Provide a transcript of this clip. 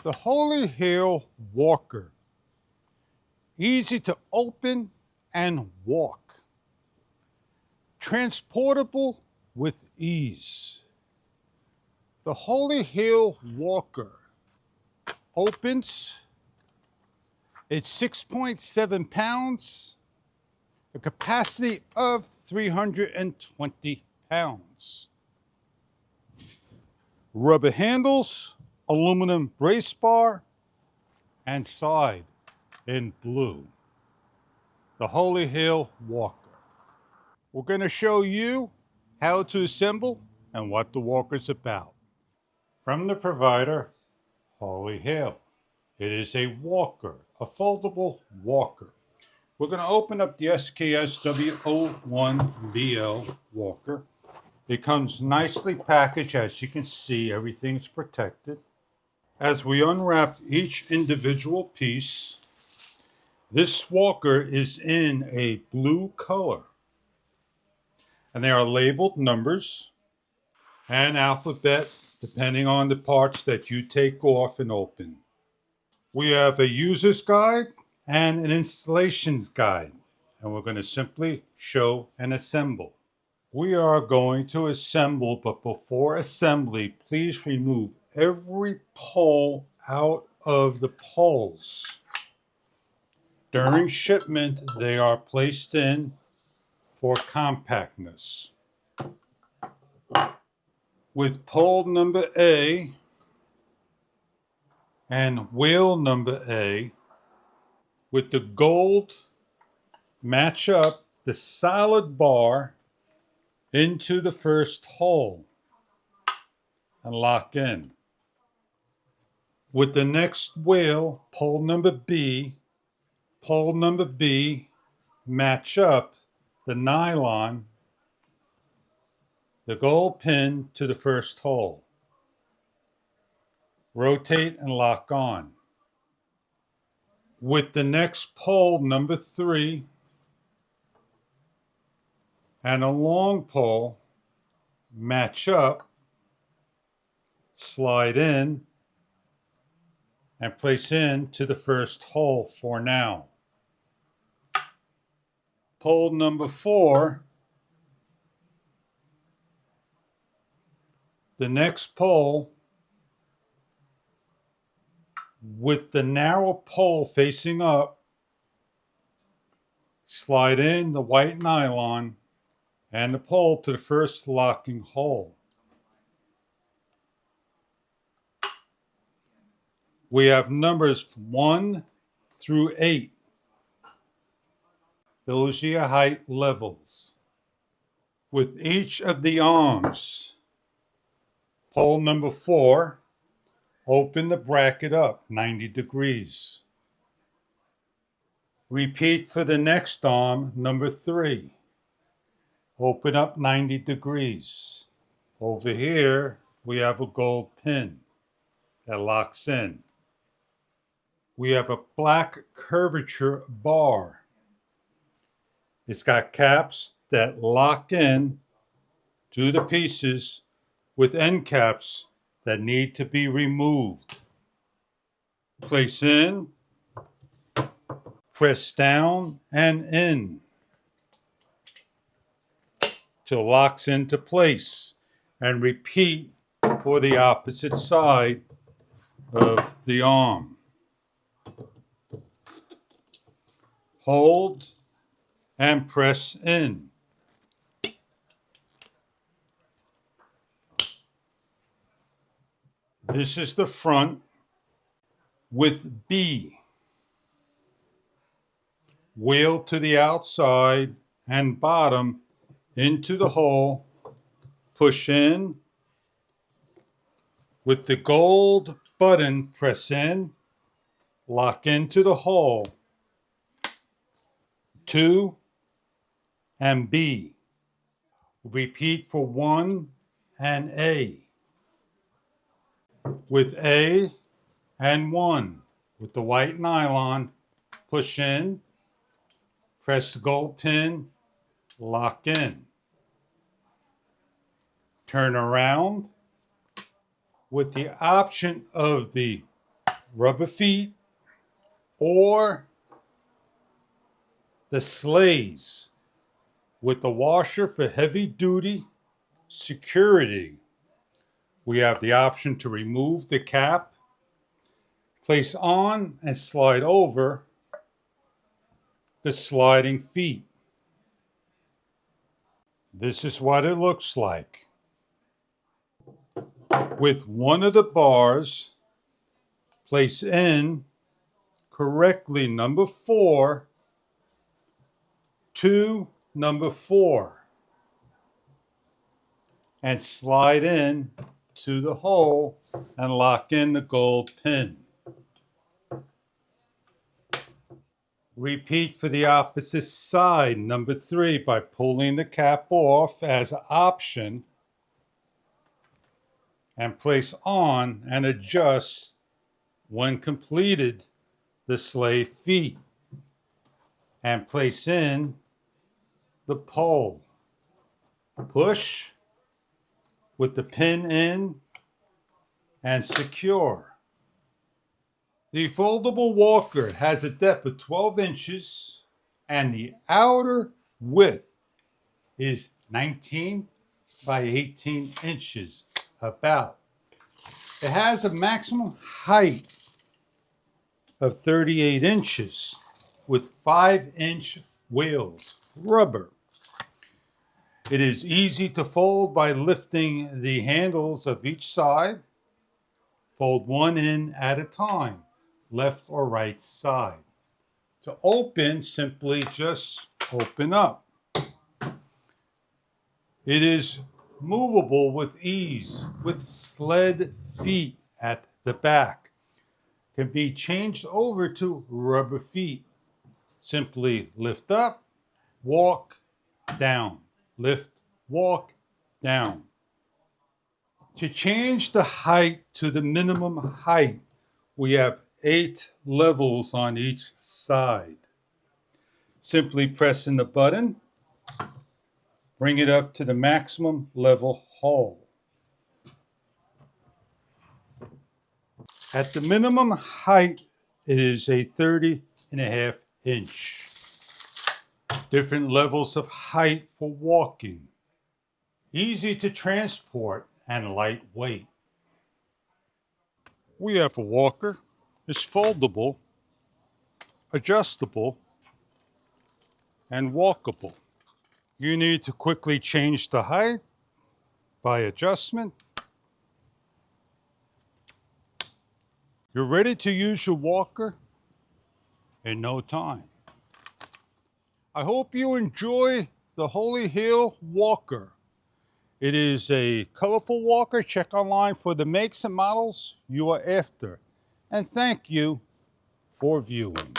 The HolyHeal Walker. Easy to open and walk. Transportable with ease. The HolyHeal Walker opens. It's 6.7 pounds, a capacity of 320 pounds. Rubber handles, aluminum brace bar, and side in blue. The HolyHeal Walker. We're going to show you how to assemble and what the walker's about. From the provider, HolyHeal. It is a walker, a foldable walker. We're going to open up the SKSW01BL walker. It comes nicely packaged. As you can see, everything's protected. As we unwrap each individual piece, this walker is in a blue color. And there are labeled numbers and alphabet depending on the parts that you take off and open. We have a user's guide and an installations guide, and we're going to simply show and assemble. We are going to assemble, but before assembly, please remove every pole out of the poles. During shipment, they are placed in for compactness. With pole number A and wheel number A, with the gold, match up the solid bar into the first hole and lock in. With the next wheel, pole number B, match up the nylon, the gold pin to the first hole. Rotate and lock on. With the next pole, number 3, and a long pole, match up, slide in, and place into the first hole for now. Pole number 4, the next pole, with the narrow pole facing up, slide in the white nylon and the pole to the first locking hole. We have numbers 1 through 8. Those are your height levels. With each of the arms, pole number 4, open the bracket up 90 degrees. Repeat for the next arm, number 3. Open up 90 degrees. Over here, we have a gold pin that locks in. We have a black curvature bar. It's got caps that lock in to the pieces with end caps that need to be removed. Place in, press down and in till it locks into place, and repeat for the opposite side of the arm. Hold and press in. This is the front with B. Wheel to the outside and bottom into the hole. Push in. With the gold button, press in. Lock into the hole. 2 and B. Repeat for 1 and A. With A and 1, with the white nylon, push in, press the gold pin, lock in. Turn around. With the option of the rubber feet or the sleighs with the washer for heavy duty security. We have the option to remove the cap, place on and slide over the sliding feet. This is what it looks like. With one of the bars placed in correctly number 4 to number 4 and slide in to the hole and lock in the gold pin. Repeat for the opposite side, number 3, by pulling the cap off as an option and place on and adjust when completed the sleigh feet and place in the pole. Push with the pin in and secure. The foldable walker has a depth of 12 inches and the outer width is 19 by 18 inches about. It has a maximum height of 38 inches with 5-inch wheels, rubber. It is easy to fold by lifting the handles of each side. Fold one in at a time, left or right side. To open, simply just open up. It is movable with ease with sled feet at the back. Can be changed over to rubber feet. Simply lift up, walk, down. Lift, walk, down. To change the height to the minimum height, we have 8 levels on each side. Simply press in the button, bring it up to the maximum level hole. At the minimum height, it is a 30.5 inch. Different levels of height for walking. Easy to transport and lightweight. We have a walker. It's foldable, adjustable, and walkable. You need to quickly change the height by adjustment. You're ready to use your walker in no time. I hope you enjoy the HolyHeal walker. It is a colorful walker. Check online for the makes and models you are after. And thank you for viewing.